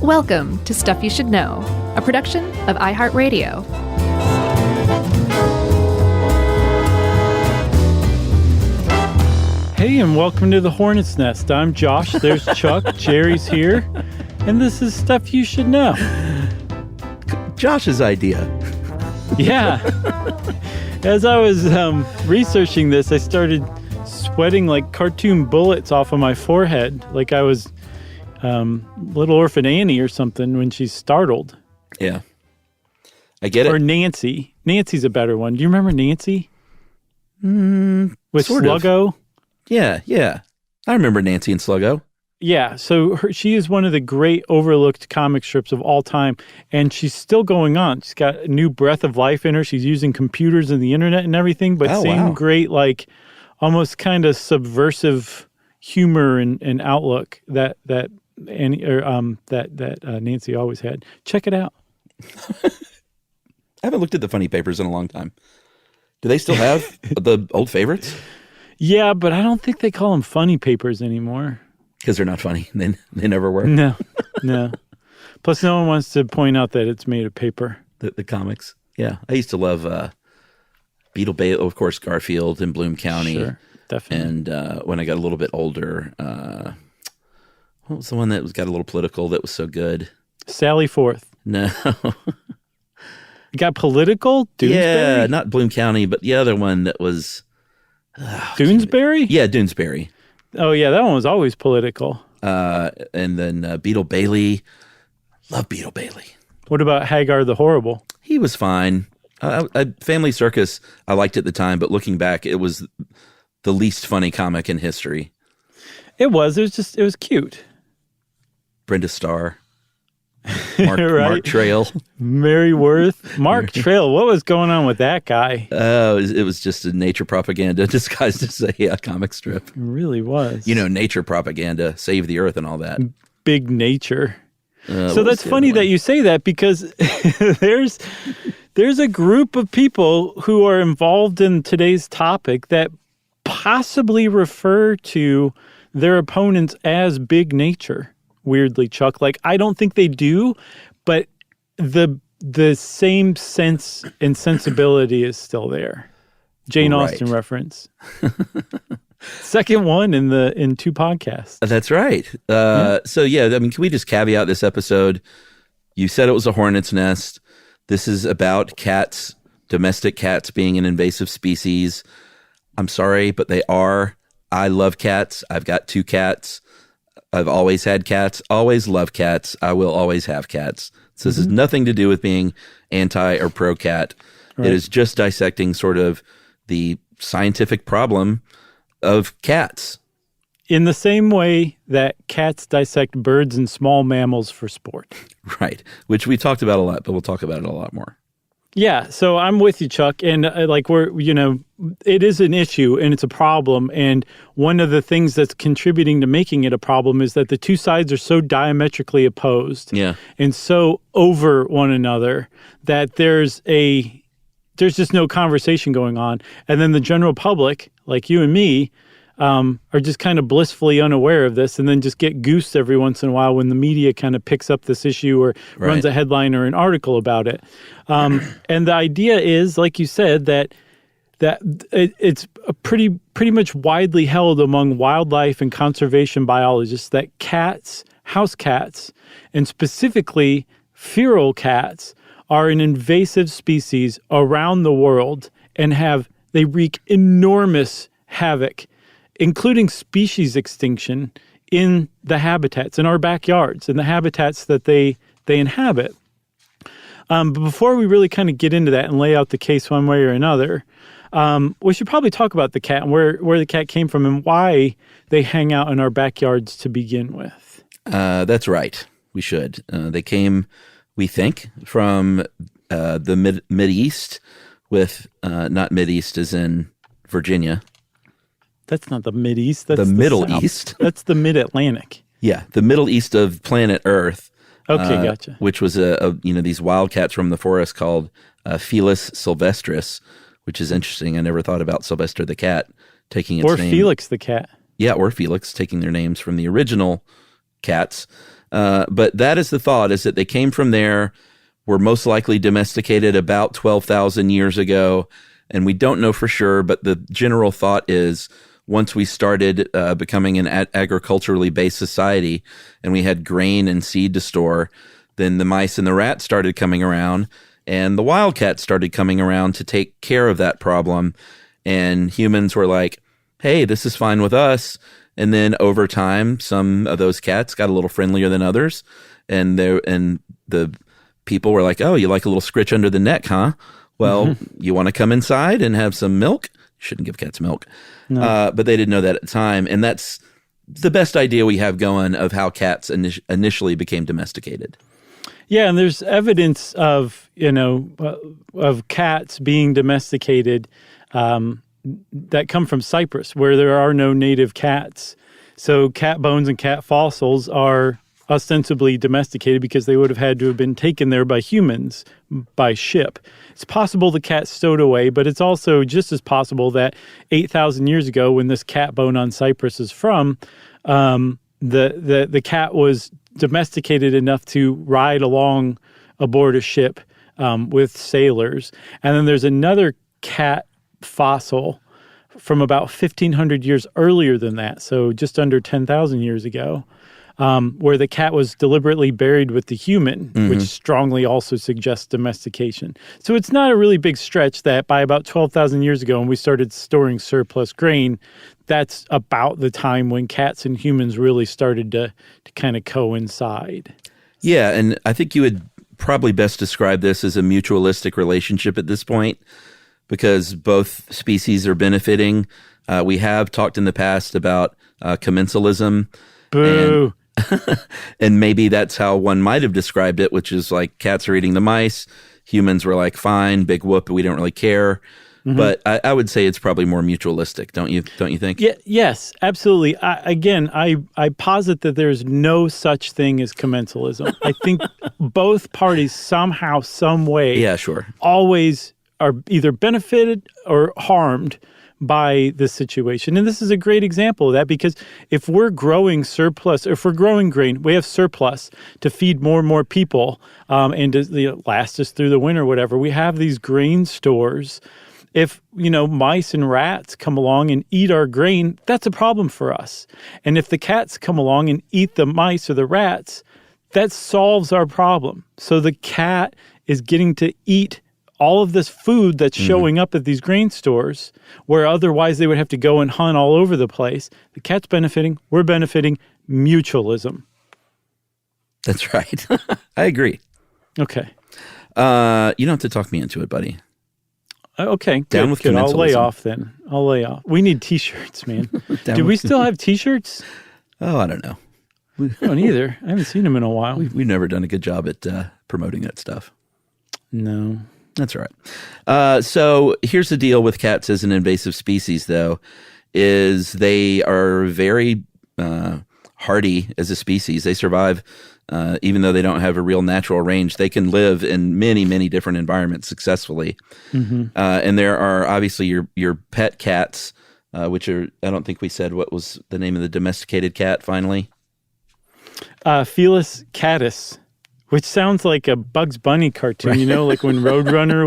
Welcome to Stuff You Should Know, a production of iHeartRadio. Hey, and welcome to the Hornet's Nest. I'm Josh, there's Chuck, Jerry's here, and this is Stuff You Should Know. Josh's idea. Yeah. As I was researching this, I started sweating like cartoon bullets off of my forehead, like I was Little Orphan Annie or something when she's startled. Yeah. I get it. Or Nancy. Nancy's a better one. Do you remember Nancy? With Sluggo? Yeah. I remember Nancy and Sluggo. Yeah, so she is one of the great overlooked comic strips of all time, and she's still going on. She's got a new breath of life in her. She's using computers and the internet and everything, but great, like, almost kind of subversive humor and outlook that Nancy always had. Check it out. I haven't looked at the funny papers in a long time. Do they still have the old favorites? Yeah, but I don't think they call them funny papers anymore. Because they're not funny. They never were. No. Plus, no one wants to point out that it's made of paper. The comics. Yeah. I used to love Beetle Bay, of course, Garfield in Bloom County. Sure, definitely. And when I got a little bit older, what was the one that got a little political that was so good? Sally Forth. No. It got political? Doonesbury? Yeah, not Bloom County, but the other one that was... Doonesbury? Yeah, Doonesbury. Oh, yeah, that one was always political. And then Beetle Bailey. Love Beetle Bailey. What about Hagar the Horrible? He was fine. Family Circus, I liked at the time, but looking back, it was the least funny comic in history. It was cute. Brenda Starr. Mark, right? Mark Trail. Mary Worth. Mark Trail. What was going on with that guy? It was just a nature propaganda disguised as a comic strip. It really was. You know, nature propaganda, save the earth and all that. Big nature. So that's funny that you say that because there's a group of people who are involved in today's topic that possibly refer to their opponents as big nature. Weirdly, Chuck. Like, I don't think they do, but the same sense and sensibility is still there. Jane Austen reference. Second one in two podcasts. That's right. So yeah, I mean, can we just caveat this episode? You said it was a hornet's nest. This is about cats, domestic cats being an invasive species. I'm sorry, but they are. I love cats. I've got 2 cats. I've always had cats, always love cats. I will always have cats. So this has nothing to do with being anti or pro cat. Right. It is just dissecting sort of the scientific problem of cats. In the same way that cats dissect birds and small mammals for sport. Right. Which we talked about a lot, but we'll talk about it a lot more. Yeah, so I'm with you, Chuck, and it is an issue and it's a problem, and one of the things that's contributing to making it a problem is that the two sides are so diametrically opposed and so over one another that there's just no conversation going on, and then the general public, like you and me, are just kind of blissfully unaware of this and then just get goosed every once in a while when the media kind of picks up this issue or runs a headline or an article about it. And the idea is, like you said, that it's a pretty much widely held among wildlife and conservation biologists that cats, house cats, and specifically feral cats are an invasive species around the world and they wreak enormous havoc, including species extinction in the habitats, in our backyards, in the habitats that they inhabit. But before we really kind of get into that and lay out the case one way or another, we should probably talk about the cat and where the cat came from and why they hang out in our backyards to begin with. That's right. We should. They came, we think, from the Mideast with, not Mideast as in Virginia. That's not the Mideast. That's the Middle South. East. That's the Mid-Atlantic. Yeah, the Middle East of planet Earth. Okay, gotcha. Which was these wildcats from the forest called Felis sylvestris, which is interesting. I never thought about Sylvester the cat taking its name. Or Felix the cat. Yeah, or Felix taking their names from the original cats. But that is the thought, is that they came from there, were most likely domesticated about 12,000 years ago. And we don't know for sure, but the general thought is once we started becoming an agriculturally based society and we had grain and seed to store, then the mice and the rats started coming around and the wildcats started coming around to take care of that problem. And humans were like, hey, this is fine with us. And then over time, some of those cats got a little friendlier than others. And the people were like, oh, you like a little scritch under the neck, huh? Well, you want to come inside and have some milk? You shouldn't give cats milk. No. But they didn't know that at the time. And that's the best idea we have going of how cats initially became domesticated. Yeah, and there's evidence of, of cats being domesticated that come from Cyprus, where there are no native cats. So cat bones and cat fossils are ostensibly domesticated because they would have had to have been taken there by humans by ship. It's possible the cat stowed away, but it's also just as possible that 8,000 years ago, when this cat bone on Cyprus is from, the cat was domesticated enough to ride along aboard a ship with sailors. And then there's another cat fossil from about 1,500 years earlier than that, so just under 10,000 years ago, where the cat was deliberately buried with the human, which strongly also suggests domestication. So it's not a really big stretch that by about 12,000 years ago, when we started storing surplus grain, that's about the time when cats and humans really started to kind of coincide. Yeah, and I think you would probably best describe this as a mutualistic relationship at this point, because both species are benefiting. We have talked in the past about commensalism. Boo. And maybe that's how one might have described it, which is like cats are eating the mice. Humans were like, fine, big whoop, we don't really care. But I would say it's probably more mutualistic, don't you think? Yeah, yes, absolutely. I posit that there's no such thing as commensalism. I think both parties somehow, some way, always are either benefited or harmed by this situation. And this is a great example of that, because if we're growing surplus, if we're growing grain, we have surplus to feed more and more people and to last us through the winter, whatever. We have these grain stores. If, mice and rats come along and eat our grain, that's a problem for us. And if the cats come along and eat the mice or the rats, that solves our problem. So the cat is getting to eat all of this food that's showing up at these grain stores, where otherwise they would have to go and hunt all over the place. The cat's benefiting, we're benefiting, mutualism. That's right. I agree. Okay. You don't have to talk me into it, buddy. Okay, Down with good. I'll lay commensalism. off then. I'll lay off. We need T-shirts, man. Do we still have T-shirts? Oh, I don't know. I don't either. I haven't seen them in a while. We've never done a good job at promoting that stuff. No. That's all right. So here's the deal with cats as an invasive species, though, is they are very hardy as a species. They survive, even though they don't have a real natural range. They can live in many, many different environments successfully. And there are obviously your pet cats, which are, I don't think we said what was the name of the domesticated cat finally. Felis catus. Which sounds like a Bugs Bunny cartoon, like when Roadrunner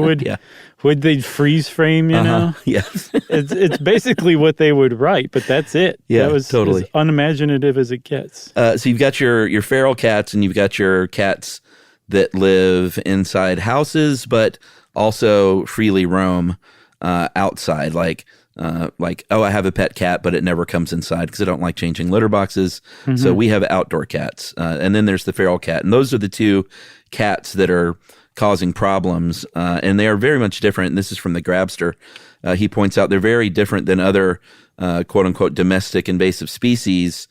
would they'd freeze frame, Yes. it's basically what they would write, but that's it. Yeah, that was totally as unimaginative as it gets. So you've got your feral cats, and you've got your cats that live inside houses, but also freely roam outside. Like, oh, I have a pet cat, but it never comes inside because I don't like changing litter boxes. So we have outdoor cats. And then there's the feral cat. And those are the two cats that are causing problems. And they are very much different. And this is from the Grabster. He points out they're very different than other, quote unquote, domestic invasive species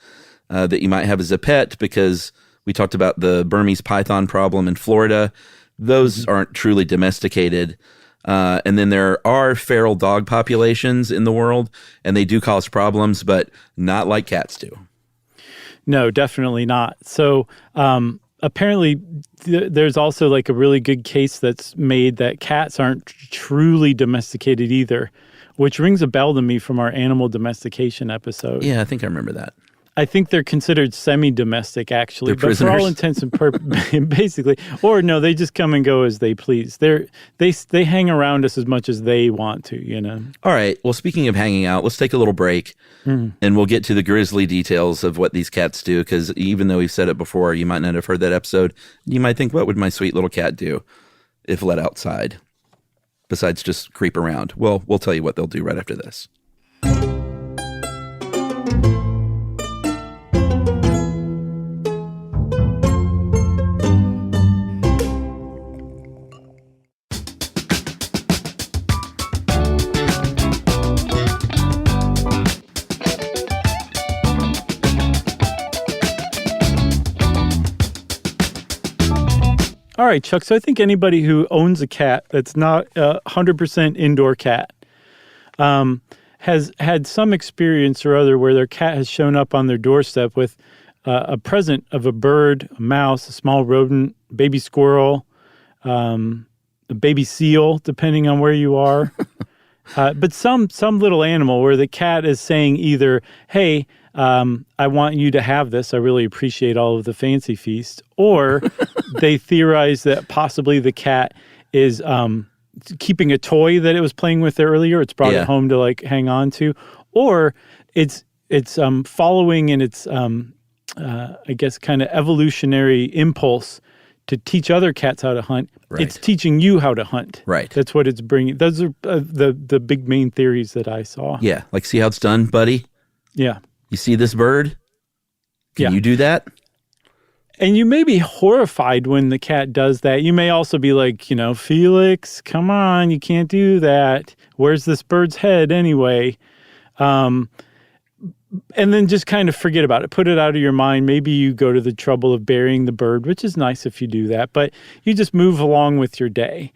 that you might have as a pet, because we talked about the Burmese python problem in Florida. Those aren't truly domesticated. And then there are feral dog populations in the world, and they do cause problems, but not like cats do. No, definitely not. So apparently there's also like a really good case that's made that cats aren't truly domesticated either, which rings a bell to me from our animal domestication episode. Yeah, I think I remember that. I think they're considered semi-domestic, actually, They're but for all prisoners. intents and purposes, basically. Or no, they just come and go as they please. They hang around us as much as they want to, you know. All right. Well, speaking of hanging out, let's take a little break, and we'll get to the grisly details of what these cats do. Because even though we've said it before, you might not have heard that episode. You might think, "What would my sweet little cat do if let outside, besides just creep around?" Well, we'll tell you what they'll do right after this. All right, Chuck. So I think anybody who owns a cat that's not a 100% indoor cat has had some experience or other where their cat has shown up on their doorstep with a present of a bird, a mouse, a small rodent, baby squirrel, a baby seal, depending on where you are. But some little animal where the cat is saying either, "Hey, I want you to have this. I really appreciate all of the fancy feast," or they theorize that possibly the cat is keeping a toy that it was playing with earlier. It's brought it home to like hang on to, or it's following in its I guess kind of evolutionary impulse to teach other cats how to hunt. Right. It's teaching you how to hunt. Right. That's what it's bringing. Those are the big main theories that I saw. Yeah. Like, see how it's done, buddy? Yeah. You see this bird? Can you do that? And you may be horrified when the cat does that. You may also be like, "Felix, come on, you can't do that. Where's this bird's head anyway?" And then just kind of forget about it. Put it out of your mind. Maybe you go to the trouble of burying the bird, which is nice if you do that, but you just move along with your day.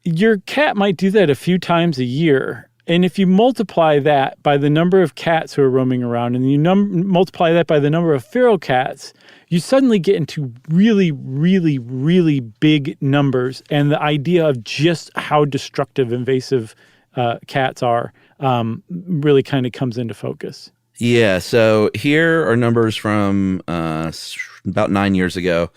Your cat might do that a few times a year. And if you multiply that by the number of cats who are roaming around and you multiply that by the number of feral cats, you suddenly get into really, really, really big numbers. And the idea of just how destructive invasive cats are really kind of comes into focus. Yeah. So here are numbers from about 9 years ago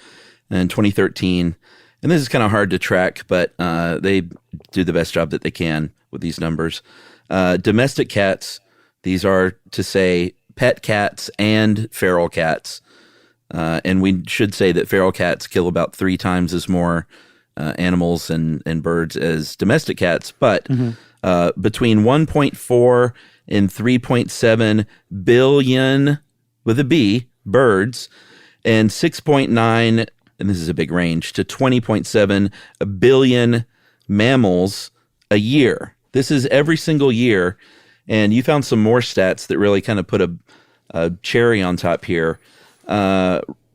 in 2013. And this is kind of hard to track, but they do the best job that they can with these numbers. Domestic cats, these are to say pet cats and feral cats. And we should say that feral cats kill about 3 times as more animals and birds as domestic cats. But between 1.4 and 3.7 billion, with a B, birds, and 6.9, and this is a big range, to 20.7 billion mammals a year. This is every single year. And you found some more stats that really kind of put a cherry on top here.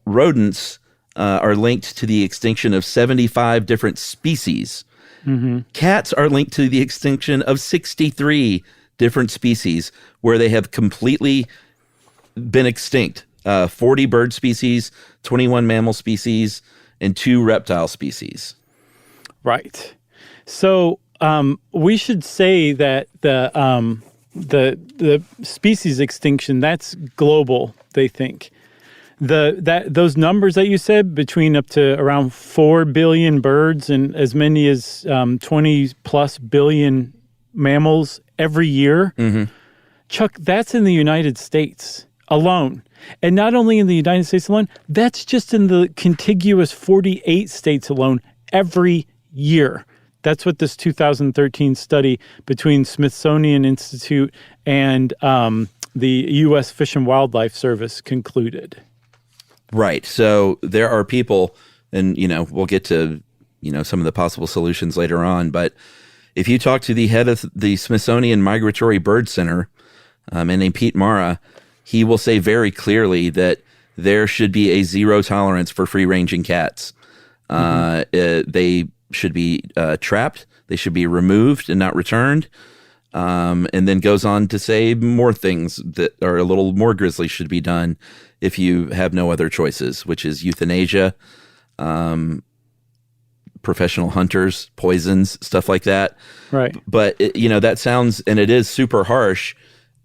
Rodents are linked to the extinction of 75 different species. Cats are linked to the extinction of 63 different species where they have completely been extinct. 40 bird species, 21 mammal species, and 2 reptile species. Right. So we should say that the species extinction, that's global, they think. Those numbers that you said, between up to around 4 billion birds and as many as 20 plus billion mammals every year, Chuck, that's in the United States alone. And not only in the United States alone, that's just in the contiguous 48 states alone every year. That's what this 2013 study between Smithsonian Institute and the U.S. Fish and Wildlife Service concluded. Right. So there are people, and, we'll get to, some of the possible solutions later on. But if you talk to the head of the Smithsonian Migratory Bird Center, a man named Pete Mara, he will say very clearly that there should be a zero tolerance for free-ranging cats. They should be trapped. They should be removed and not returned. And then goes on to say more things that are a little more grisly should be done if you have no other choices, which is euthanasia, professional hunters, poisons, stuff like that. Right. But, that sounds, and it is super harsh.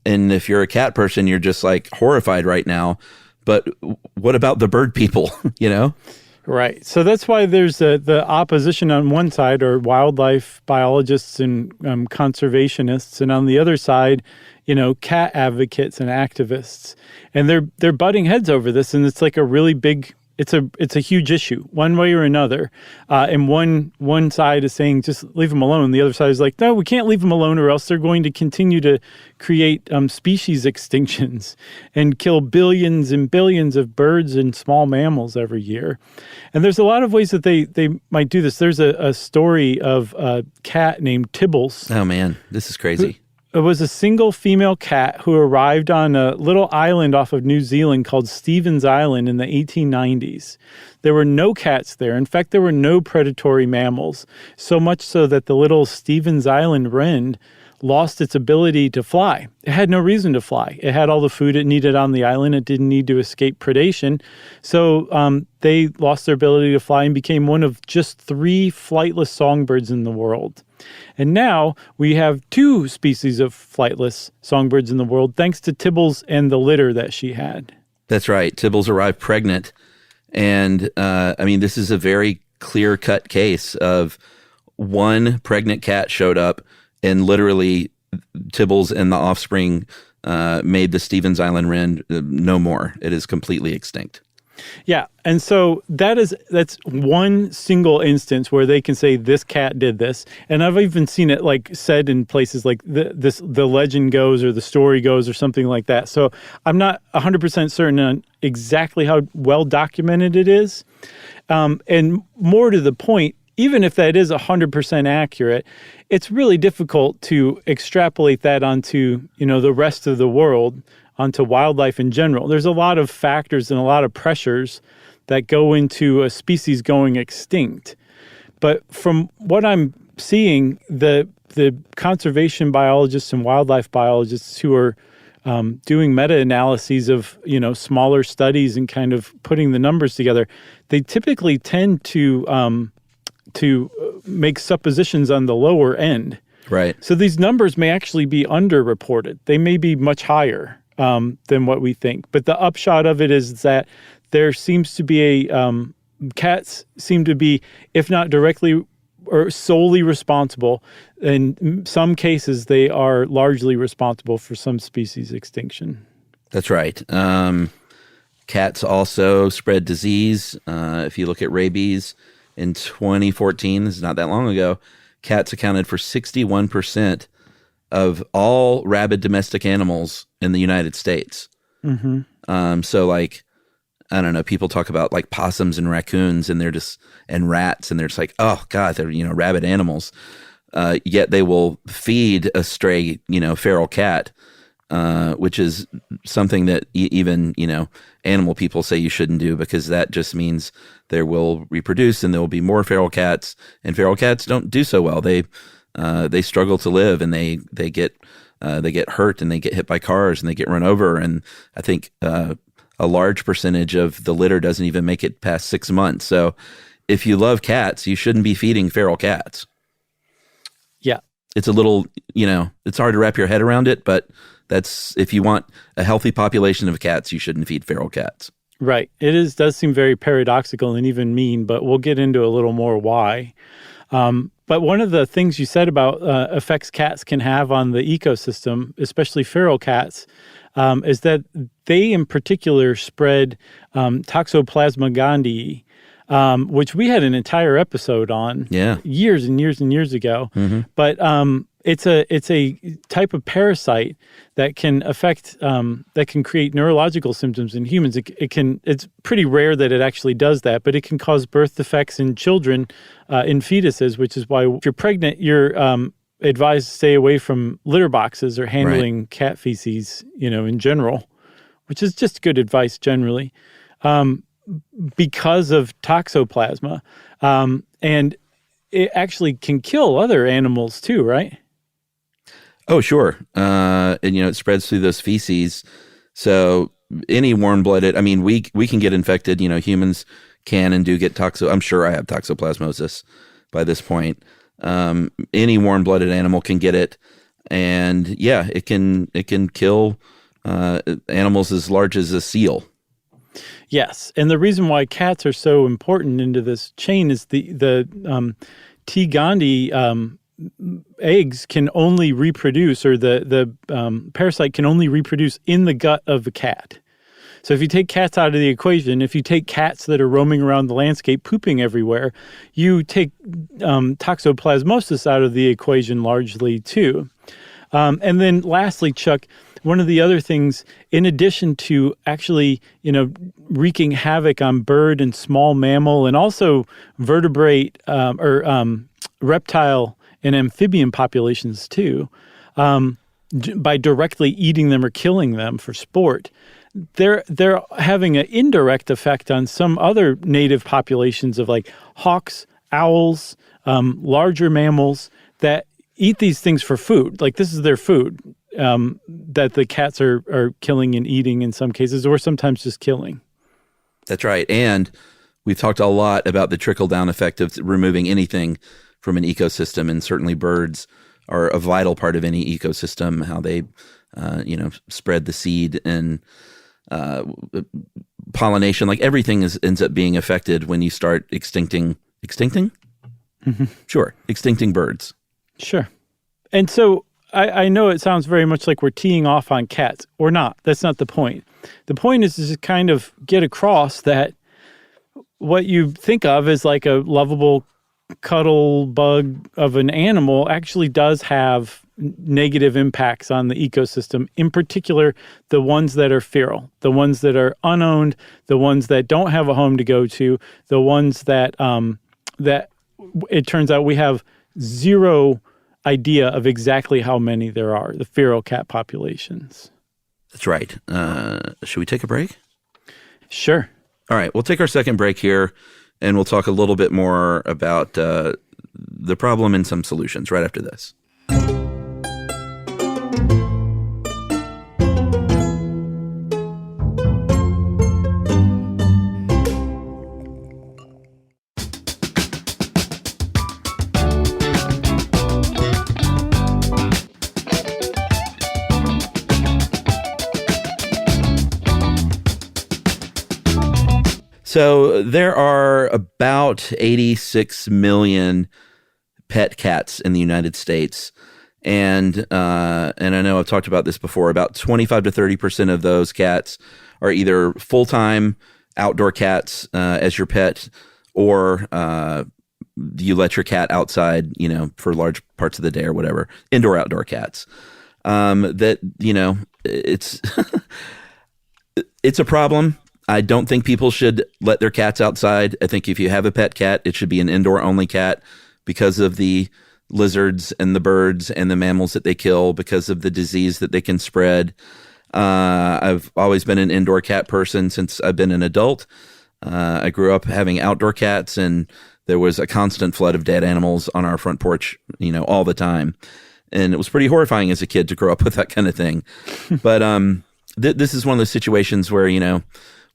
And if you're a cat person, you're just like horrified right now. But what about the bird people, you know? Right. So that's why there's the opposition on one side are wildlife biologists and conservationists, and on the other side, cat advocates and activists. And they're butting heads over this, and it's like a really big it's a huge issue one way or another. And one side is saying just leave them alone. The other side is like, no, we can't leave them alone, or else they're going to continue to create species extinctions and kill billions and billions of birds and small mammals every year. And there's a lot of ways that they might do this. There's a story of a cat named Tibbles. Oh man, this is crazy. It was a single female cat who arrived on a little island off of New Zealand called Stevens Island in the 1890s. There were no cats there. In fact, there were no predatory mammals, so much so that the little Stevens Island wren lost its ability to fly. It had no reason to fly. It had all the food it needed on the island. It didn't need to escape predation. So they lost their ability to fly and became one of just 3 flightless songbirds in the world. And now we have 2 species of flightless songbirds in the world, thanks to Tibbles and the litter that she had. That's right. Tibbles arrived pregnant. And this is a very clear-cut case of one pregnant cat showed up, and literally Tibbles and the offspring made the Stevens Island wren no more. It is completely extinct. Yeah, and so that's one single instance where they can say this cat did this, and I've even seen it said in places like the legend goes or the story goes or something like that. So I'm not 100% certain on exactly how well documented it is, and more to the point, even if that is 100% accurate, it's really difficult to extrapolate that onto the rest of the world, onto wildlife in general. There's a lot of factors and a lot of pressures that go into a species going extinct. But from what I'm seeing, the conservation biologists and wildlife biologists who are doing meta-analyses of smaller studies and kind of putting the numbers together, they typically tend to make suppositions on the lower end. Right. So these numbers may actually be underreported. They may be much higher than what we think. But the upshot of it is that there seems to be cats seem to be, if not directly or solely responsible, in some cases they are largely responsible for some species extinction. That's right. Cats also spread disease. If you look at rabies in 2014, this is not that long ago, cats accounted for 61% of all rabid domestic animals in the United States. Mm-hmm. So I don't know, people talk about possums and raccoons and and rats, and they're just like, oh God, they're, rabid animals. Yet they will feed a stray, feral cat, which is something that even, animal people say you shouldn't do, because that just means there will reproduce and there will be more feral cats, and feral cats don't do so well. They struggle to live, and they get hurt, and they get hit by cars, and they get run over. And I think a large percentage of the litter doesn't even make it past 6 months. So if you love cats, you shouldn't be feeding feral cats. Yeah. It's a little, it's hard to wrap your head around it, but if you want a healthy population of cats, you shouldn't feed feral cats. Right. It does seem very paradoxical and even mean, but we'll get into a little more why. But one of the things you said about effects cats can have on the ecosystem, especially feral cats, is that they in particular spread Toxoplasma gondii, which we had an entire episode on years and years and years ago. Mm-hmm. But it's a type of parasite that can affect that can create neurological symptoms in humans. It's pretty rare that it actually does that, but it can cause birth defects in children, in fetuses, which is why if you're pregnant, you're advised to stay away from litter boxes or handling cat feces, in general, which is just good advice generally, because of toxoplasma. And it actually can kill other animals too, right? Oh, sure. And, it spreads through those feces. So any warm-blooded, we can get infected, humans can and do get I'm sure I have toxoplasmosis by this point. Any warm-blooded animal can get it. And yeah, it can kill animals as large as a seal. Yes, and the reason why cats are so important into this chain is the T. gondii eggs can only reproduce, or the parasite can only reproduce in the gut of the cat. So if you take cats out of the equation, if you take cats that are roaming around the landscape pooping everywhere, you take toxoplasmosis out of the equation largely too. And then lastly, Chuck, one of the other things, in addition to actually, wreaking havoc on bird and small mammal and also vertebrate reptile and amphibian populations too, by directly eating them or killing them for sport, they're having an indirect effect on some other native populations of like hawks, owls, larger mammals that eat these things for food. Like this is their food that the cats are killing and eating in some cases, or sometimes just killing. That's right. And we've talked a lot about the trickle-down effect of removing anything from an ecosystem, and certainly birds are a vital part of any ecosystem, how they, spread the seed and pollination. Like everything ends up being affected when you start extincting? Mm-hmm. Sure. Extincting birds. Sure. And so I know it sounds very much like we're teeing off on cats, or not. That's not the point. The point is to kind of get across that what you think of as like a lovable cuddle bug of an animal actually does have negative impacts on the ecosystem, in particular the ones that are feral, the ones that are unowned, the ones that don't have a home to go to, the ones that that it turns out we have zero idea of exactly how many there are, the feral cat populations. That's right. Should we take a break? Sure. All right, we'll take our second break here, and we'll talk a little bit more about the problem and some solutions right after this. So there are about 86 million pet cats in the United States. And I know I've talked about this before, about 25 to 30% of those cats are either full-time outdoor cats as your pet, or you let your cat outside, for large parts of the day or whatever, indoor-outdoor cats. It's it's a problem. I don't think people should let their cats outside. I think if you have a pet cat, it should be an indoor-only cat because of the lizards and the birds and the mammals that they kill, because of the disease that they can spread. I've always been an indoor cat person since I've been an adult. I grew up having outdoor cats, and there was a constant flood of dead animals on our front porch, all the time. And it was pretty horrifying as a kid to grow up with that kind of thing. But this is one of those situations where,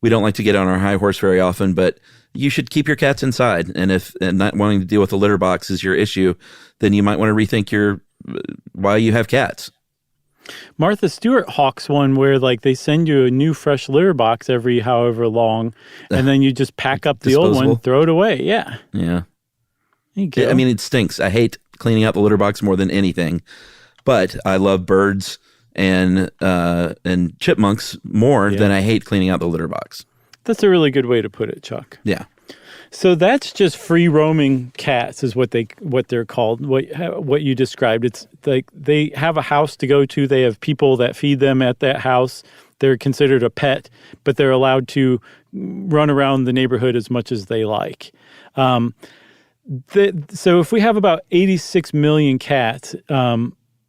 we don't like to get on our high horse very often, but you should keep your cats inside. And if not wanting to deal with a litter box is your issue, then you might want to rethink why you have cats. Martha Stewart hawks one where they send you a new fresh litter box every however long, and then you just pack up the old one, throw it away. Yeah. Yeah. There you go. I mean, it stinks. I hate cleaning out the litter box more than anything, but I love birds and chipmunks more than I hate cleaning out the litter box. That's a really good way to put it, Chuck. Yeah. So that's just free roaming cats is what they're called. What you described. It's like they have a house to go to. They have people that feed them at that house. They're considered a pet, but they're allowed to run around the neighborhood as much as they like. So if we have about 86 million cats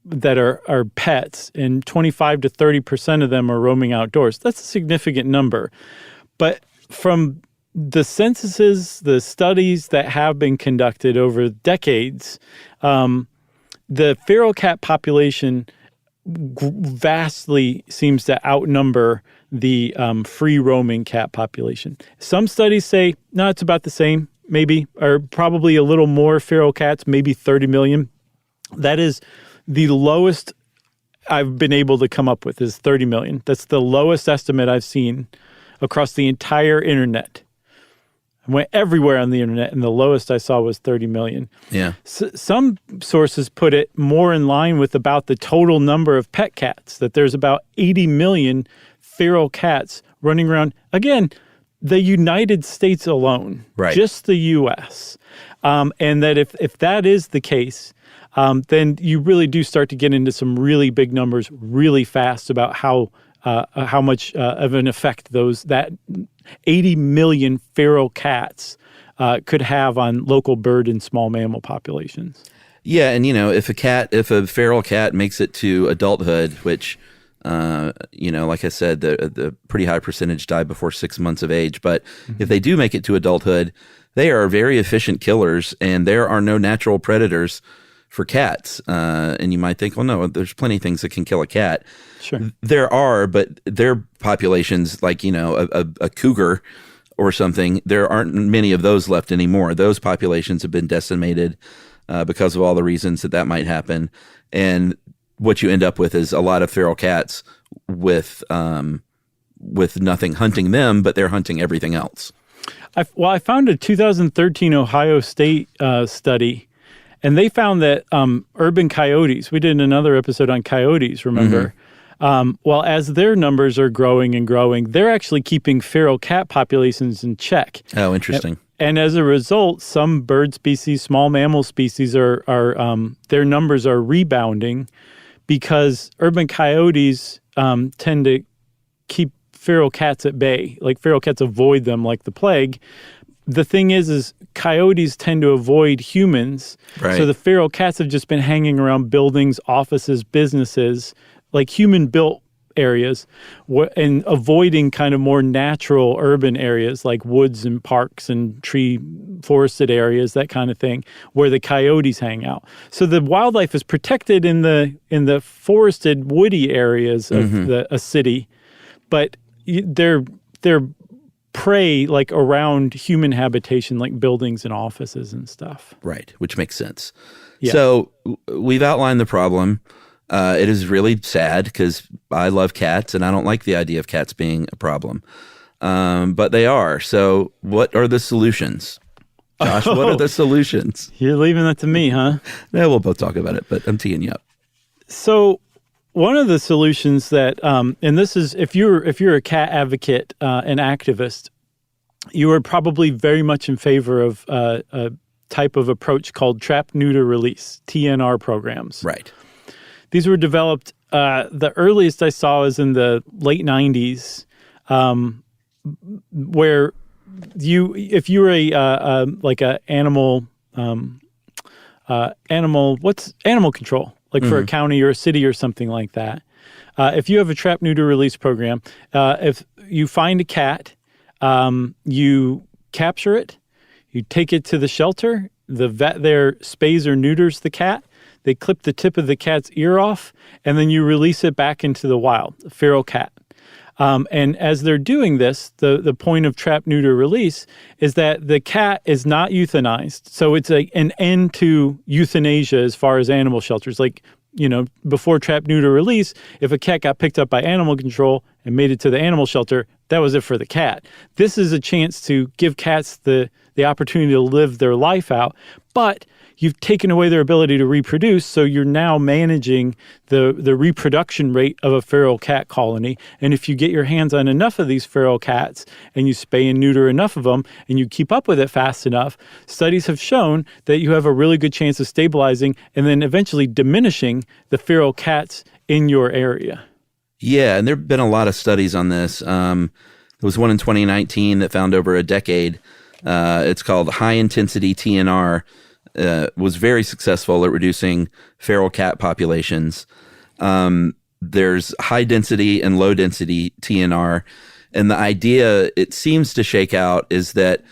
that are pets, and 25 to 30% of them are roaming outdoors, that's a significant number. But from the censuses, the studies that have been conducted over decades, the feral cat population vastly seems to outnumber the free roaming cat population. Some studies say, no, it's about the same, maybe, or probably a little more feral cats, maybe 30 million. That is the lowest I've been able to come up with is 30 million. That's the lowest estimate I've seen across the entire internet. I went everywhere on the internet, and the lowest I saw was 30 million. Yeah. Some sources put it more in line with about the total number of pet cats, that there's about 80 million feral cats running around. Again, the United States alone, right. Just the U.S. And that if that is the case, then you really do start to get into some really big numbers really fast about how much of an effect that 80 million feral cats could have on local bird and small mammal populations. Yeah, and if a feral cat makes it to adulthood, which like I said, the pretty high percentage die before 6 months of age, but if they do make it to adulthood, they are very efficient killers, and there are no natural predators for cats. And you might think, well, no, there's plenty of things that can kill a cat. Sure. There are, but their populations, like, a cougar or something, there aren't many of those left anymore. Those populations have been decimated because of all the reasons that might happen. And what you end up with is a lot of feral cats with nothing hunting them, but they're hunting everything else. I found a 2013 Ohio State study, and they found that urban coyotes, we did another episode on coyotes, remember? Well, as their numbers are growing and growing, they're actually keeping feral cat populations in check. Oh, interesting. And as a result, some bird species, small mammal species, are their numbers are rebounding because urban coyotes tend to keep feral cats at bay. Like, feral cats avoid them like the plague. The thing is coyotes tend to avoid humans. Right. So the feral cats have just been hanging around buildings, offices, businesses, like human-built areas, and avoiding kind of more natural urban areas like woods and parks and forested areas, that kind of thing, where the coyotes hang out. So the wildlife is protected in the forested, woody areas of a city, but they're prey like around human habitation, like buildings and offices and stuff. Right, which makes sense. Yeah. So we've outlined the problem. It is really sad because I love cats and I don't like the idea of cats being a problem. But they are. So what are the solutions? Josh, what are the solutions? You're leaving that to me, huh? Yeah, we'll both talk about it, but I'm teeing you up. So one of the solutions that, and this is, if you're a cat advocate, an activist, you are probably very much in favor of a type of approach called trap, neuter, release, TNR programs. Right. These were developed, the earliest I saw was in the late 90s, where if you were animal control, like for a county or a city or something like that. If you have a trap, neuter, release program, if you find a cat, you capture it, you take it to the shelter, the vet there spays or neuters the cat, they clip the tip of the cat's ear off, and then you release it back into the wild, a feral cat. And as they're doing this, the point of trap, neuter, release is that the cat is not euthanized. So it's an end to euthanasia as far as animal shelters. Like, before trap, neuter, release, if a cat got picked up by animal control and made it to the animal shelter, that was it for the cat. This is a chance to give cats the opportunity to live their life out, but you've taken away their ability to reproduce, so you're now managing the reproduction rate of a feral cat colony. And if you get your hands on enough of these feral cats and you spay and neuter enough of them and you keep up with it fast enough, studies have shown that you have a really good chance of stabilizing and then eventually diminishing the feral cats in your area. Yeah, and there have been a lot of studies on this. There was one in 2019 that found over a decade. It's called high-intensity TNR. Was very successful at reducing feral cat populations. There's high density and low density TNR. And the idea, it seems to shake out, is that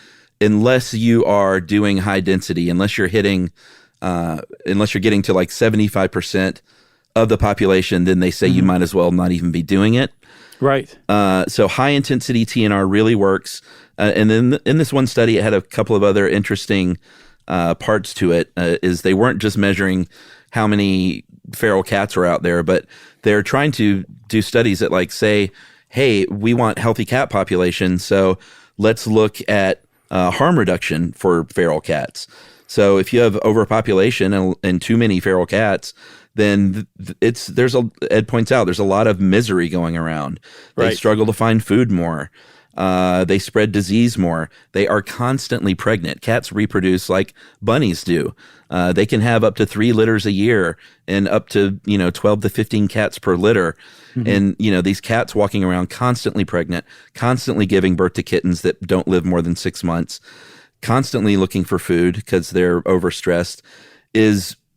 unless you are doing high density, unless you're getting to like 75% of the population, then they say you might as well not even be doing it. Right. So high intensity TNR really works. And then in this one study, it had a couple of other interesting parts to it. Is they weren't just measuring how many feral cats were out there, but they're trying to do studies that like say, hey, we want healthy cat populations, so let's look at harm reduction for feral cats. So if you have overpopulation and too many feral cats, then Ed points out there's a lot of misery going around. They struggle to find food more. They spread disease more. They are constantly pregnant. Cats reproduce like bunnies do. They can have up to 3 litters a year and up to 12 to 15 cats per litter. And these cats walking around constantly pregnant, constantly giving birth to kittens that don't live more than 6 months, constantly looking for food because they're overstressed.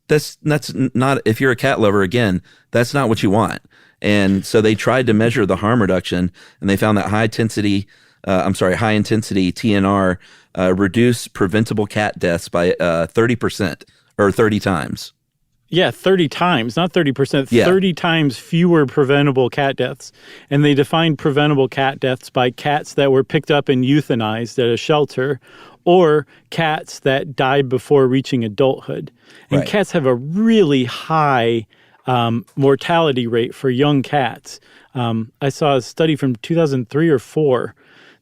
That's not, if you're a cat lover, again, that's not what you want. And so they tried to measure the harm reduction, and they found that high intensity TNR reduce preventable cat deaths by 30% or 30 times. Yeah, 30 times, not 30%, Yeah. 30 times fewer preventable cat deaths. And they defined preventable cat deaths by cats that were picked up and euthanized at a shelter, or cats that died before reaching adulthood. And cats have a really high mortality rate for young cats. I saw a study from 2003 or 4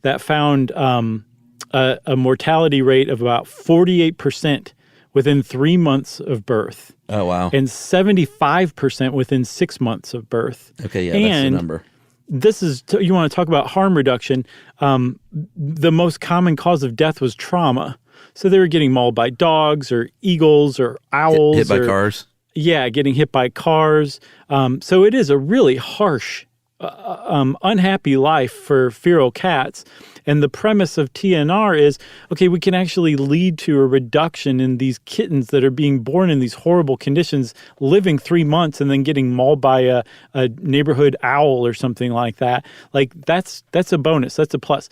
that found a mortality rate of about 48% within 3 months of birth. Oh, wow. And 75% within 6 months of birth. Okay, yeah, that's the number. This is, you want to talk about harm reduction. The most common cause of death was trauma. So they were getting mauled by dogs or eagles or owls. Hit by cars. Yeah, getting hit by cars. So it is a really harsh, unhappy life for feral cats. And the premise of TNR is, okay, we can actually lead to a reduction in these kittens that are being born in these horrible conditions, living 3 months and then getting mauled by a neighborhood owl or something like that. Like, that's a bonus. That's a plus.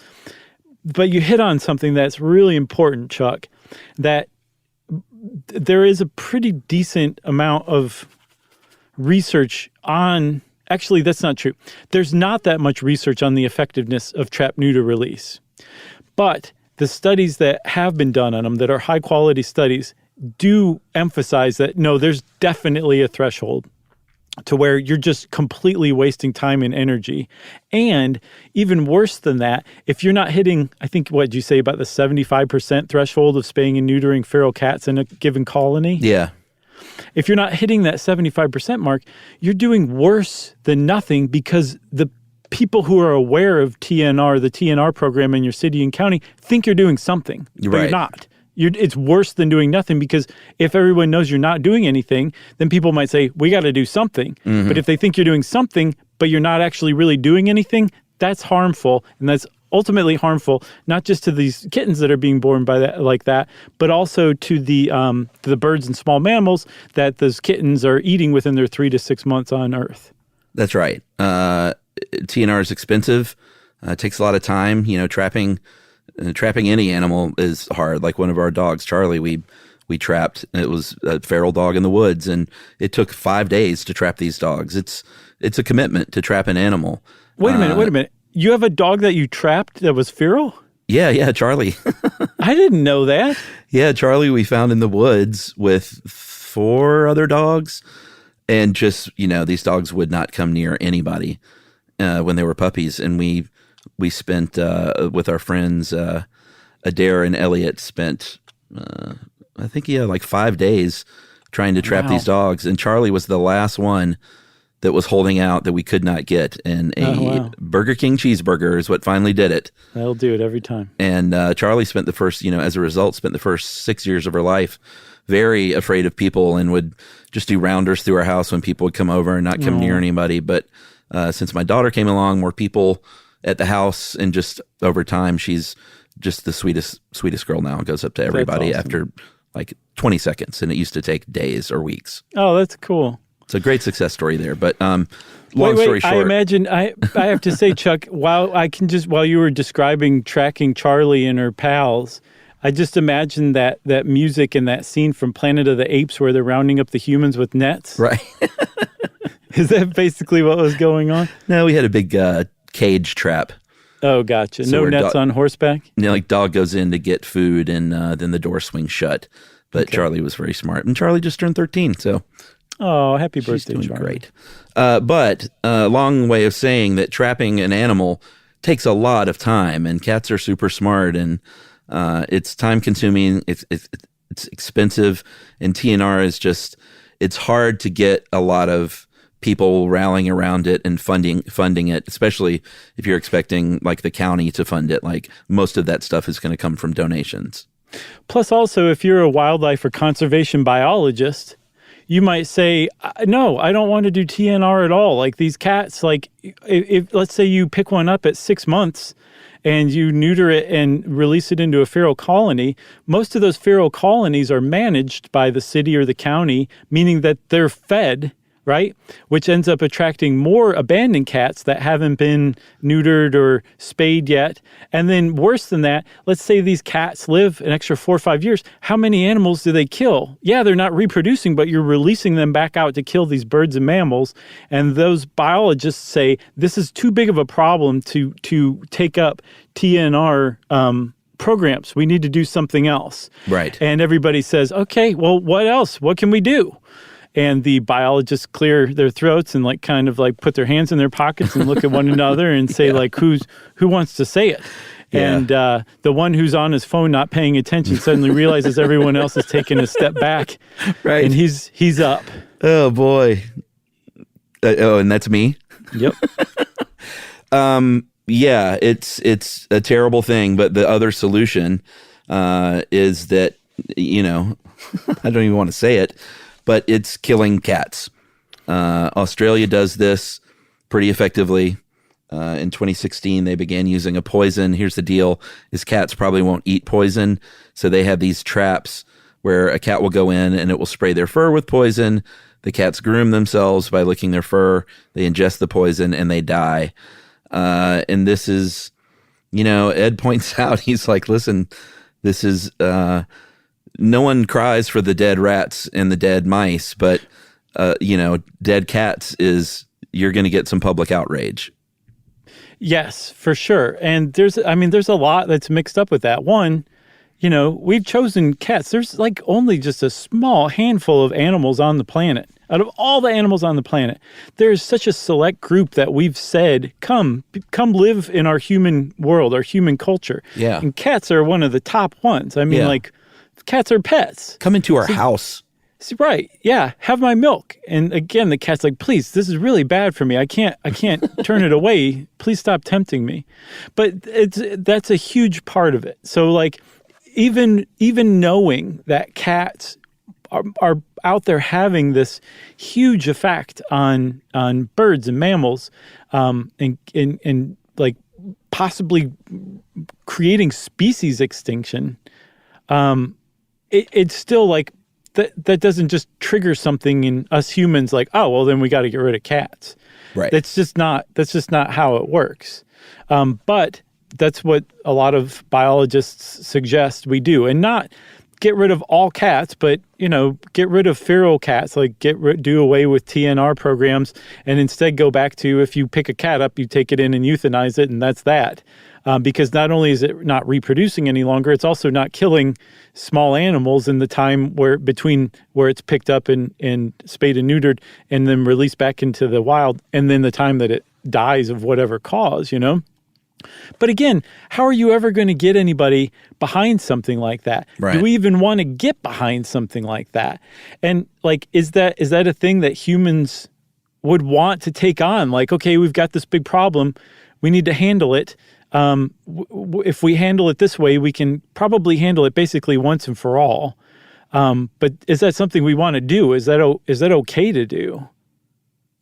But you hit on something that's really important, Chuck, that there is a pretty decent amount of research on... Actually, that's not true. There's not that much research on the effectiveness of trap-neuter release. But the studies that have been done on them, that are high-quality studies, do emphasize that, no, there's definitely a threshold to where you're just completely wasting time and energy. And even worse than that, if you're not hitting, I think, what did you say about the 75% threshold of spaying and neutering feral cats in a given colony? Yeah. If you're not hitting that 75% mark, you're doing worse than nothing, because the people who are aware of TNR, the TNR program in your city and county, think you're doing something, but you're not. It's worse than doing nothing, because if everyone knows you're not doing anything, then people might say, we got to do something. Mm-hmm. But if they think you're doing something, but you're not actually really doing anything, that's harmful. And that's ultimately harmful, not just to these kittens that are being born by that, like that, but also to the birds and small mammals that those kittens are eating within their 3 to 6 months on Earth. That's right. TNR is expensive. It takes a lot of time. Trapping any animal is hard. Like one of our dogs, Charlie, we trapped. It was a feral dog in the woods, and it took 5 days to trap these dogs. It's a commitment to trap an animal. Wait a minute. You have a dog that you trapped that was feral? Yeah, Charlie. I didn't know that. Yeah, Charlie we found in the woods with 4 other dogs. And just, these dogs would not come near anybody when they were puppies. And we spent, with our friends, Adair and Elliot spent, I think, like 5 days trying to trap these dogs. And Charlie was the last one that was holding out that we could not get. And a Burger King cheeseburger is what finally did it. That'll do it every time. And Charlie spent the first, as a result, spent the first 6 years of her life very afraid of people and would just do rounders through our house when people would come over and not come near anybody. But since my daughter came along, more people at the house, and just over time, she's just the sweetest girl now. Goes up to everybody after like 20 seconds. And it used to take days or weeks. Oh, that's cool. It's a great success story there, but long story short. I imagine I have to say, Chuck, while you were describing tracking Charlie and her pals, I just imagined that music and that scene from Planet of the Apes where they're rounding up the humans with nets. Right. Is that basically what was going on? No, we had a big cage trap. Oh, gotcha. So no nets on horseback? Like dog goes in to get food, and then the door swings shut. But Charlie was very smart, and Charlie just turned 13, so Oh, happy She's birthday, doing Charlie. great. But a long way of saying that trapping an animal takes a lot of time, and cats are super smart, and it's time consuming. It's expensive, and TNR is just, it's hard to get a lot of people rallying around it and funding it, especially if you're expecting like the county to fund it. Like most of that stuff is going to come from donations. Plus, also, if you're a wildlife or conservation biologist, you might say, no, I don't want to do TNR at all. Like these cats, like if let's say you pick one up at 6 months and you neuter it and release it into a feral colony, most of those feral colonies are managed by the city or the county, meaning that they're fed, right? Which ends up attracting more abandoned cats that haven't been neutered or spayed yet. And then worse than that, let's say these cats live an extra 4 or 5 years. How many animals do they kill? Yeah, they're not reproducing, but you're releasing them back out to kill these birds and mammals. And those biologists say this is too big of a problem to take up TNR programs. We need to do something else. Right. And everybody says, okay, well, what else? What can we do? And the biologists clear their throats and like kind of like put their hands in their pockets and look at one another and say like, who wants to say it? Yeah. And the one who's on his phone not paying attention suddenly realizes everyone else is taking a step back. Right. And he's up. Oh boy. And that's me. Yep. Yeah, it's a terrible thing, but the other solution is that, you know, I don't even want to say it, but it's killing cats. Australia does this pretty effectively. In 2016, they began using a poison. Here's the deal, is cats probably won't eat poison. So they have these traps where a cat will go in and it will spray their fur with poison. The cats groom themselves by licking their fur. They ingest the poison and they die. And this is, you know, Ed points out, he's like, listen, this is... no one cries for the dead rats and the dead mice, but, you know, dead cats you're going to get some public outrage. Yes, for sure. And there's a lot that's mixed up with that. One, you know, we've chosen cats. There's like only just a small handful of animals on the planet. Out of all the animals on the planet, there's such a select group that we've said, come live in our human world, our human culture. Yeah. And cats are one of the top ones. I mean, like, cats are pets. Come into our house. Right. Yeah. Have my milk. And again, the cat's like, please, this is really bad for me. I can't turn it away. Please stop tempting me. But that's a huge part of it. So like, even knowing that cats are out there having this huge effect on birds and mammals, and like possibly creating species extinction, it's still like that doesn't just trigger something in us humans like, oh, well, then we got to get rid of cats. Right. That's just not how it works. But that's what a lot of biologists suggest we do, and not get rid of all cats, but, you know, get rid of feral cats, like do away with TNR programs, and instead go back to, if you pick a cat up, you take it in and euthanize it, and that's that. Because not only is it not reproducing any longer, it's also not killing small animals in the time between where it's picked up and spayed and neutered and then released back into the wild, and then the time that it dies of whatever cause, you know? But again, how are you ever going to get anybody behind something like that? Right. Do we even want to get behind something like that? And like, is that a thing that humans would want to take on? Like, okay, we've got this big problem. We need to handle it. If we handle it this way, we can probably handle it basically once and for all. But is that something we want to do? Is that okay to do?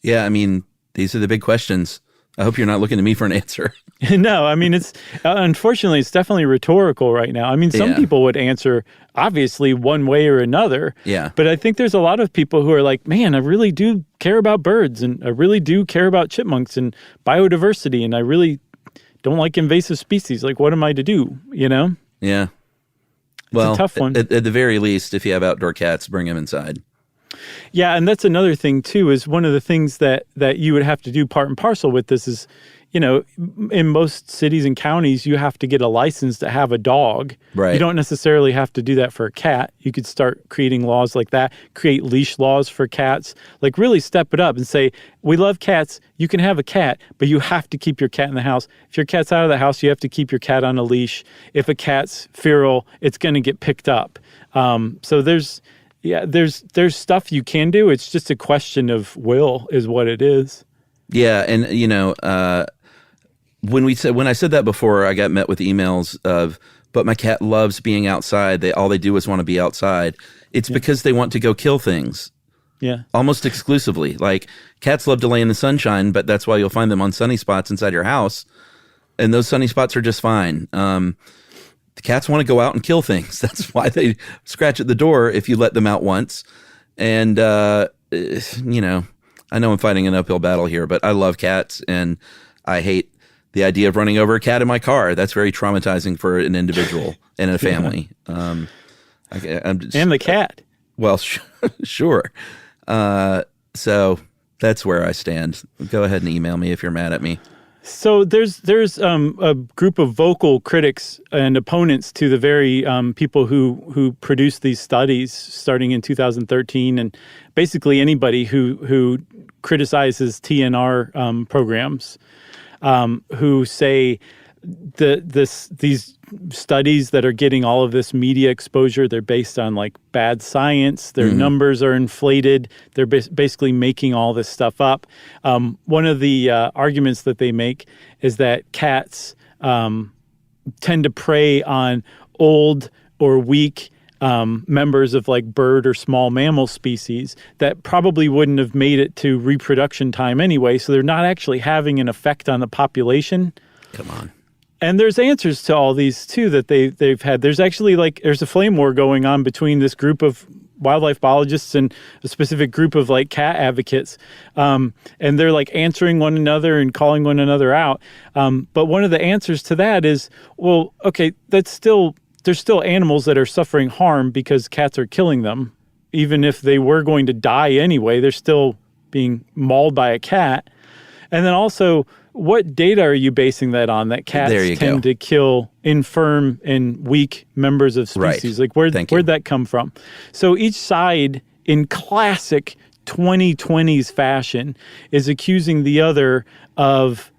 Yeah, I mean, these are the big questions. I hope you're not looking to me for an answer. No, I mean, it's unfortunately, it's definitely rhetorical right now. I mean, some people would answer obviously one way or another. Yeah. But I think there's a lot of people who are like, man, I really do care about birds, and I really do care about chipmunks and biodiversity, and I really don't like invasive species. Like, what am I to do? You know? Yeah. It's a tough one. At the very least, if you have outdoor cats, bring them inside. Yeah, and that's another thing too, is one of the things that you would have to do part and parcel with this is, in most cities and counties, you have to get a license to have a dog. Right. You don't necessarily have to do that for a cat. You could start creating laws like that, create leash laws for cats, like really step it up and say, we love cats. You can have a cat, but you have to keep your cat in the house. If your cat's out of the house, you have to keep your cat on a leash. If a cat's feral, it's going to get picked up. So there's stuff you can do. It's just a question of will is what it is. Yeah. And, when I said that before, I got met with emails of, but my cat loves being outside. All they do is want to be outside. It's because they want to go kill things. Yeah. Almost exclusively. Like, cats love to lay in the sunshine, but that's why you'll find them on sunny spots inside your house. And those sunny spots are just fine. The cats want to go out and kill things. That's why they scratch at the door if you let them out once. And, I know I'm fighting an uphill battle here, but I love cats, and I hate the idea of running over a cat in my car. That's very traumatizing for an individual and a family. And the cat. Well, sure. So that's where I stand. Go ahead and email me if you're mad at me. So there's a group of vocal critics and opponents to the very people who produced these studies starting in 2013, and basically anybody who criticizes TNR programs, who say these studies that are getting all of this media exposure, they're based on like bad science. Their numbers are inflated. They're basically making all this stuff up. One of the arguments that they make is that cats tend to prey on old or weak members of like bird or small mammal species that probably wouldn't have made it to reproduction time anyway. So they're not actually having an effect on the population. Come on. And there's answers to all these too that they've had. There's actually there's a flame war going on between this group of wildlife biologists and a specific group of like cat advocates. And they're like answering one another and calling one another out. But one of the answers to that is, well, okay, there's still animals that are suffering harm because cats are killing them. Even if they were going to die anyway, they're still being mauled by a cat. And then also, what data are you basing that on, that cats tend to kill infirm and weak members of species? Right. Like, where'd that come from? So each side, in classic 2020s fashion, is accusing the other of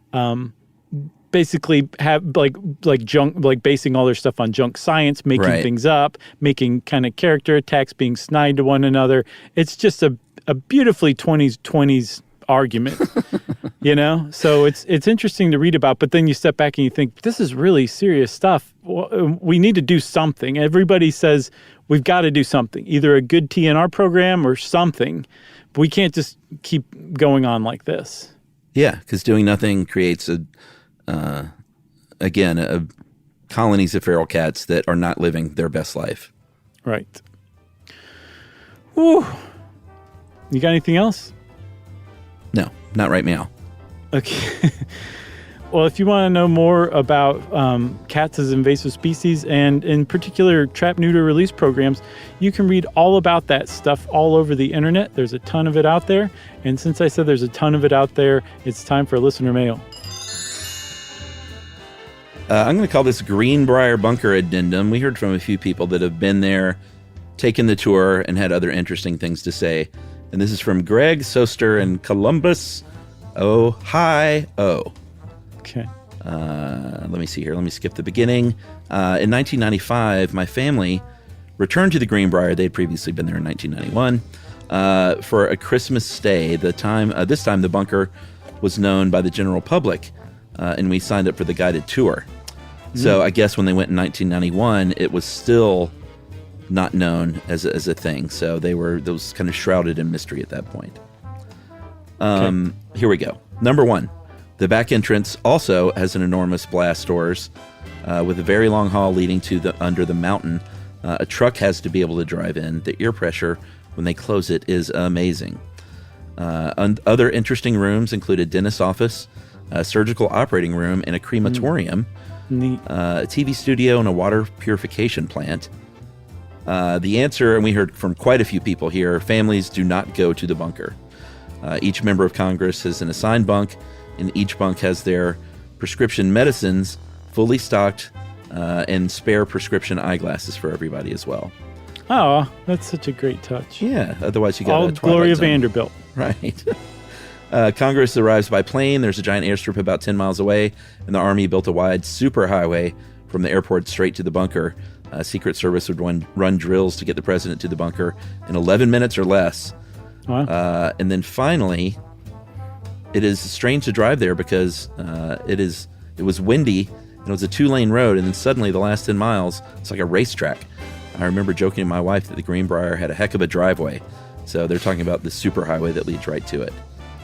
basically have like junk, like basing all their stuff on junk science, making things up, making kind of character attacks, being snide to one another. It's just a beautifully 20s argument. So it's interesting to read about, but then you step back and you think, this is really serious stuff. We need to do something. Everybody says we've got to do something, either a good TNR program or something. But we can't just keep going on like this. Yeah, because doing nothing creates colonies of feral cats that are not living their best life. Right. Whew. You got anything else? No, not right now. Okay. Well, if you want to know more about cats as invasive species and in particular trap, neuter, release programs, you can read all about that stuff all over the internet. There's a ton of it out there. And since I said there's a ton of it out there, it's time for listener mail. I'm going to call this Greenbrier Bunker Addendum. We heard from a few people that have been there, taken the tour, and had other interesting things to say. And this is from Greg Soster in Columbus, Ohio. Okay. Let me see here. Let me skip the beginning. In 1995, my family returned to the Greenbrier. They had previously been there in 1991 for a Christmas stay. This time the bunker was known by the general public, and we signed up for the guided tour. So I guess when they went in 1991, it was still not known as a thing. So those kind of shrouded in mystery at that point. Here we go. Number 1, the back entrance also has an enormous blast doors with a very long hall leading to under the mountain. A truck has to be able to drive in. The ear pressure when they close it is amazing. Other interesting rooms include a dentist's office, a surgical operating room, and a crematorium, a TV studio, and a water purification plant. The answer, and we heard from quite a few people here, families do not go to the bunker. Each member of Congress has an assigned bunk, and each bunk has their prescription medicines, fully stocked, and spare prescription eyeglasses for everybody as well. Oh, that's such a great touch. Yeah, otherwise you got all a Twilight Gloria Zone. Vanderbilt. Right. Congress arrives by plane. There's a giant airstrip about 10 miles away, and the Army built a wide superhighway from the airport straight to the bunker. Secret Service would run drills to get the president to the bunker in 11 minutes or less. Wow. And then finally, it is strange to drive there because it was windy, and it was a 2-lane road, and then suddenly the last 10 miles, it's like a racetrack. I remember joking to my wife that the Greenbrier had a heck of a driveway. So they're talking about the superhighway that leads right to it.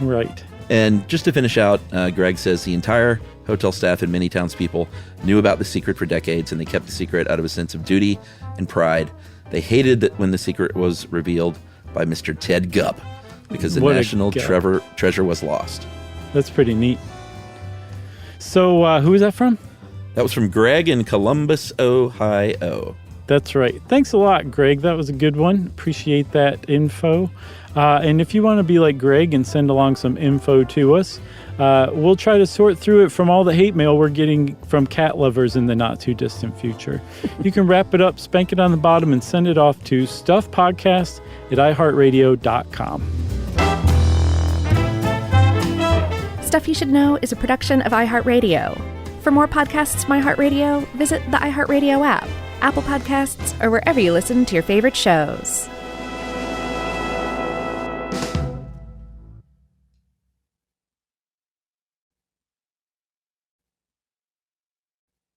Right. And just to finish out, Greg says the entire hotel staff and many townspeople knew about the secret for decades, and they kept the secret out of a sense of duty and pride. They hated that when the secret was revealed by Mr. Ted Gupp, because the national treasure was lost. That's pretty neat. So who was that from? That was from Greg in Columbus, Ohio. That's right. Thanks a lot, Greg. That was a good one. Appreciate that info. And if you want to be like Greg and send along some info to us, we'll try to sort through it from all the hate mail we're getting from cat lovers in the not-too-distant future. You can wrap it up, spank it on the bottom, and send it off to stuffpodcast@iHeartRadio.com. Stuff You Should Know is a production of iHeartRadio. For more podcasts from iHeartRadio, visit the iHeartRadio app, Apple Podcasts, or wherever you listen to your favorite shows.